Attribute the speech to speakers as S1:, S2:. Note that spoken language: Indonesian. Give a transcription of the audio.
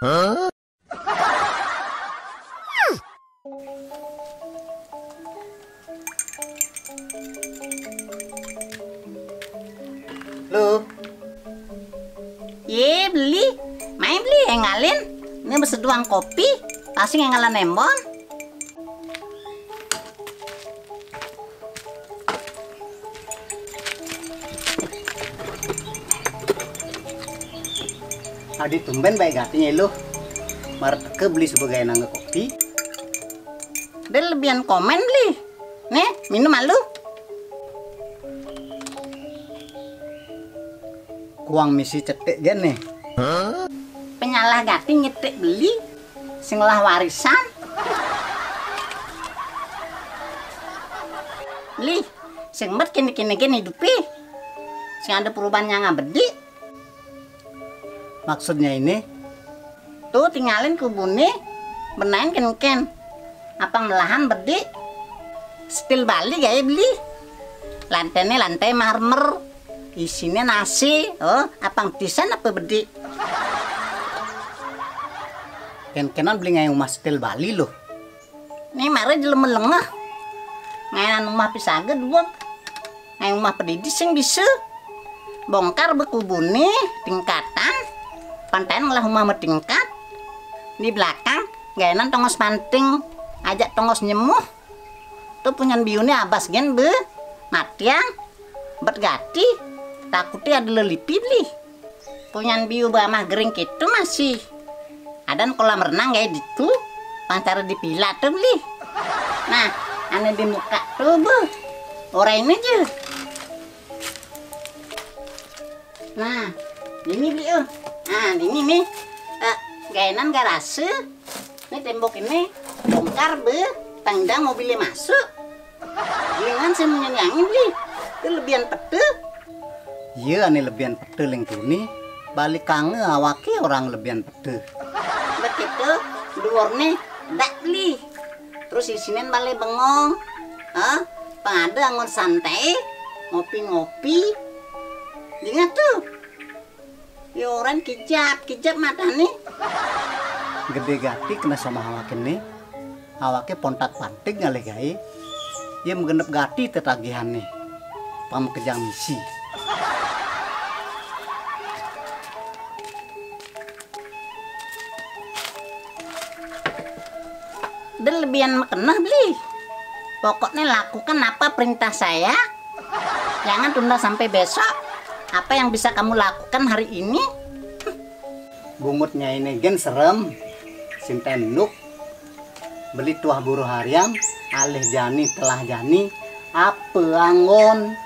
S1: Lu?
S2: Ye beli, main beli ngalin. Ini berseduang kopi, pasti ngalan nembon.
S1: Adi tumben baik gatinya lu. Marteke beli sebagai nangga kopi.
S2: Dia lebihan komen beli. Nih, minum alu.
S1: Kuang misi cetek gini.
S2: Penyalah gati nyetek beli. Sing lah warisan. Beli, sing bet kini hidupi. Sing ada perubahan yang ngabedi.
S1: Maksudnya ini?
S2: Tuh tinggalin kubune, benain ken. Apang melahan bedi. Stil Bali gaya beli. Lantainya lantai marmer. Isinya nasi. Oh, apang desain apa bedi?
S1: Ken-kenan beli ngayong rumah stil Bali loh.
S2: Nih mari jelem lengah. Ngainan rumah pisaga dua. Ngayong rumah pedidis sing bisa. Bongkar bekubune tingkatan. Pantain ngolah rumah metingkat. Di belakang gainan tongos panting. Ajak tongos nyemuh. Tuh punyan biune abas gen be. Matiang. Bet gati. Takutnya ada lelipi beli. Punyan biu bamah gering gitu masih. Adan kolam renang kayak gitu. Pancara dipilat tuh beli. Nah, aneh di muka tuh bu. Orang ini aja. Nah, ini beli Nah, ini nih. Gainan garase. Ini tembok ini bongkar be. Tangdang mobilnya masuk. Jangan saya menyanyi beli. Itu lebihan pete.
S1: Iya, aneh lebihan pete lingkuni. Balik kange awake orang lebihan pete.
S2: Begitu, luar nih, dak beli. Terus isinin balik bengong. Pengada angon santai, ngopi-ngopi. Ingat tuh. Ya orang kijap mata nih.
S1: Gede gati kena sama awake nih. Awake pontak panting ngalih gai. Ia menggenep gati tetagihan nih. Pam kejang misi.
S2: Dan lebihan makenah beli. Pokoknya lakukan apa perintah saya. Jangan tunda sampai besok. Apa yang bisa kamu lakukan hari ini?
S1: Bungutnya ini gen serem. Sinten nuk. Beli tuah buruh hariam. Alih jani telah jani. Apa angon.